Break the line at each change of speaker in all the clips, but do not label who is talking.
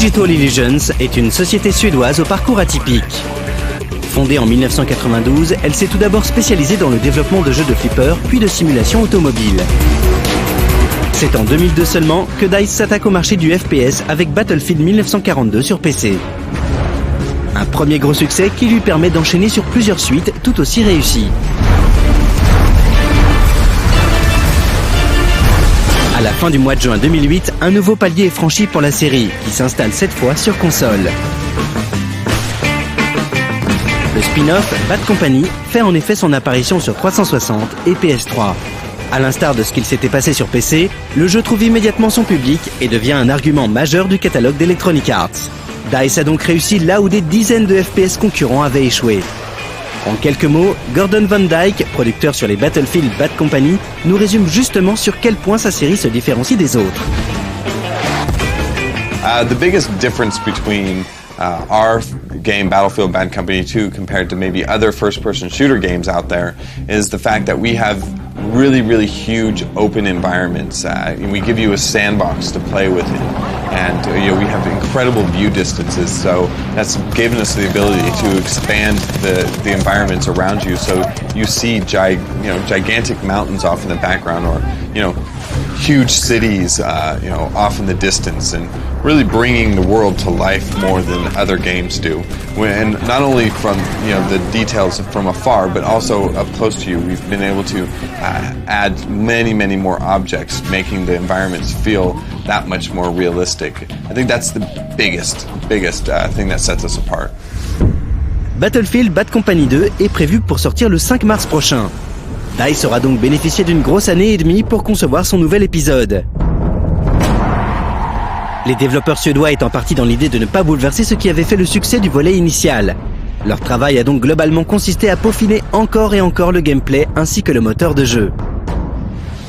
Digital Illusions est une société suédoise au parcours atypique. Fondée en 1992, elle s'est tout d'abord spécialisée dans le développement de jeux de flipper, puis de simulation automobile. C'est en 2002 seulement que DICE s'attaque au marché du FPS avec Battlefield 1942 sur PC. Un premier gros succès qui lui permet d'enchaîner sur plusieurs suites tout aussi réussies. À la fin du mois de juin 2008, un nouveau palier est franchi pour la série, qui s'installe cette fois sur console. Le spin-off Bad Company fait en effet son apparition sur 360 et PS3. À l'instar de ce qu'il s'était passé sur PC, le jeu trouve immédiatement son public et devient un argument majeur du catalogue d'Electronic Arts. DICE a donc réussi là où des dizaines de FPS concurrents avaient échoué. En quelques mots, Gordon Van Dyke, producteur sur les Battlefield Bad Company, nous résume justement sur quel point sa série se différencie des autres.
The biggest difference between our game Battlefield Bad Company 2 compared to maybe other first-person shooter games out there is the fact that we have really huge open environments. We give you a sandbox to play within, and we have incredible view distances, so that's given us the ability to expand the environments around you, so you see gigantic mountains off in the background, or huge cities off in the distance, and really bringing the world to life more than other games do. And not only from the details from afar, but also up close to you. We've been able to add many more objects, making the environments feel that much more realistic. I think that's the biggest thing that sets us apart.
Battlefield Bad Company 2 est prévu pour sortir le 5 mars prochain. DICE aura donc bénéficié d'une grosse année et demie pour concevoir son nouvel épisode. Les développeurs suédois étant partis dans l'idée de ne pas bouleverser ce qui avait fait le succès du volet initial. Leur travail a donc globalement consisté à peaufiner encore et encore le gameplay ainsi que le moteur de jeu.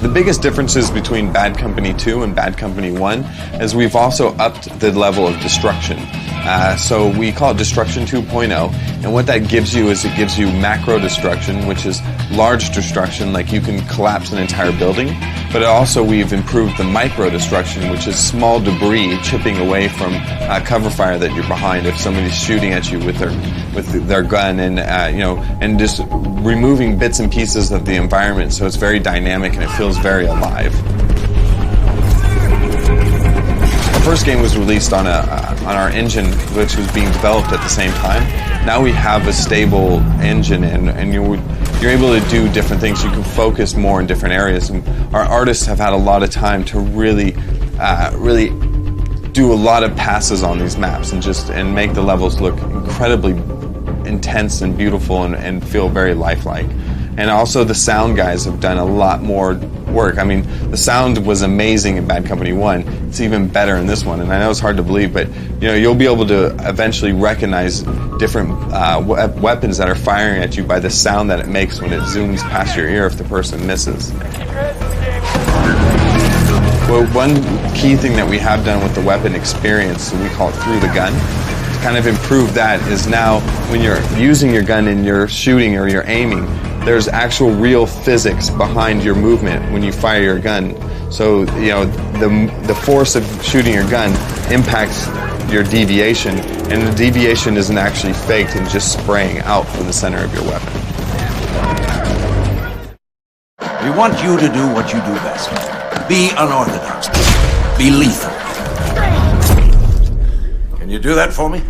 The biggest differences between Bad Company 2 and Bad Company 1 is we've also upped the level of destruction. So we call it Destruction 2.0, and what that gives you is it gives you macro destruction, which is large destruction, like you can collapse an entire building, but also we've improved the micro destruction, which is small debris chipping away from cover fire that you're behind if somebody's shooting at you with their gun, and and just removing bits and pieces of the environment, so it's very dynamic and it feels very alive. Our first game was released on our engine, which was being developed at the same time. Now we have a stable engine, and you're able to do different things. You can focus more in different areas, and our artists have had a lot of time to really do a lot of passes on these maps and make the levels look incredibly intense and beautiful and feel very lifelike. And also the sound guys have done a lot more work. I mean, the sound was amazing in Bad Company 1. It's even better in this one. And I know it's hard to believe, but you'll be able to eventually recognize different weapons that are firing at you by the sound that it makes when it zooms past your ear if the person misses. Well, one key thing that we have done with the weapon experience, we call it through the gun, to kind of improve that is now when you're using your gun and you're shooting or you're aiming, there's actual real physics behind your movement when you fire your gun. So, the force of shooting your gun impacts your deviation, and the deviation isn't actually faked and just spraying out from the center of your weapon.
We want you to do what you do best. Be unorthodox. Be lethal. Can you do that for me?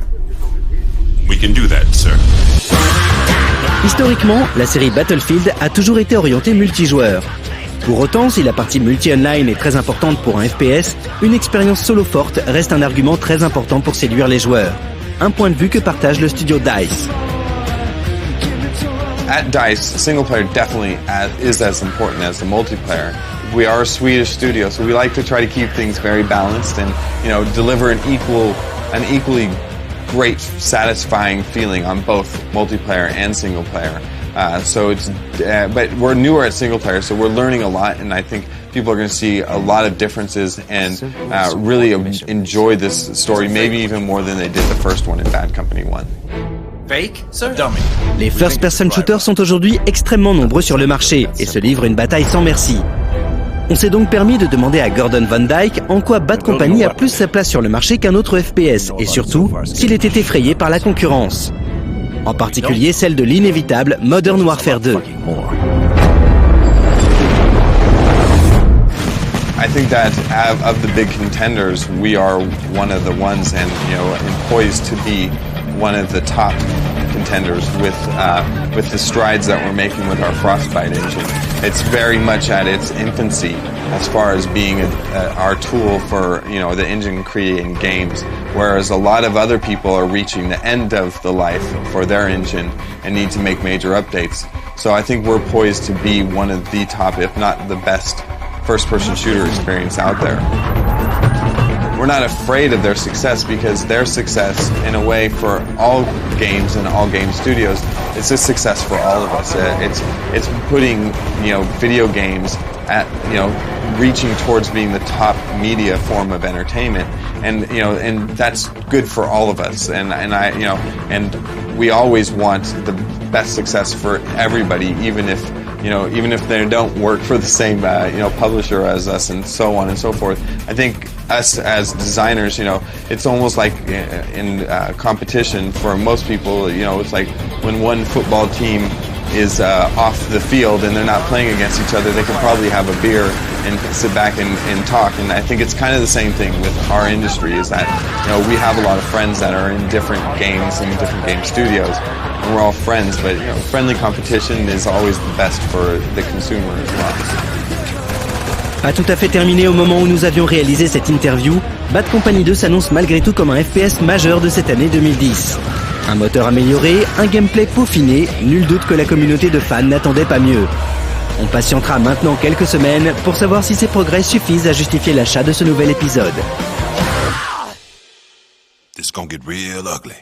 We can do that, sir.
Historiquement, la série Battlefield a toujours été orientée multijoueur. Pour autant, si la partie multi-online est très importante pour un FPS, une expérience solo forte reste un argument très important pour séduire les joueurs. Un point de vue que partage le studio DICE.
At DICE, single player definitely is as important as the multiplayer. We are a Swedish studio, so we like to try to keep things very balanced and deliver an equally great, satisfying feeling on both multiplayer and single player. But we're newer at single player, so we're learning a lot, and I think people are going to see a lot of differences and really enjoy this story, maybe even more than they did the first one in Bad Company 1.
Fake, sir? Dummy.
Les first-person shooters sont aujourd'hui extrêmement nombreux sur le marché et se livrent une bataille sans merci. On s'est donc permis de demander à Gordon Van Dyke en quoi Bad Company a plus sa place sur le marché qu'un autre FPS, et surtout, s'il était effrayé par la concurrence. En particulier celle de l'inévitable Modern Warfare 2.
I think that of the big contenders, we are one of the ones and poised to be one of the top contenders with the strides that we're making with our Frostbite engine. It's very much at its infancy as far as being our tool for the engine creating games, whereas a lot of other people are reaching the end of the life for their engine and need to make major updates. So I think we're poised to be one of the top, if not the best, first-person shooter experience out there. We're not afraid of their success because their success, in a way, for all games and all game studios, it's a success for all of us. It's putting video games at reaching towards being the top media form of entertainment, and that's good for all of us. And we always want the best success for everybody, even if they don't work for the same publisher as us, and so on and so forth. I think us as designers, it's almost like in competition for most people. It's like when one football team is off the field and they're not playing against each other, they can probably have a beer and sit back and talk. And I think it's kind of the same thing with our industry, is that we have a lot of friends that are in different games and different game studios, and we're all friends, but friendly competition is always the best for the consumer as well.
Pas tout à fait terminé au moment où nous avions réalisé cette interview, Bad Company 2 s'annonce malgré tout comme un FPS majeur de cette année 2010. Un moteur amélioré, un gameplay peaufiné, nul doute que la communauté de fans n'attendait pas mieux. On patientera maintenant quelques semaines pour savoir si ces progrès suffisent à justifier l'achat de ce nouvel épisode.
This gonna get real ugly.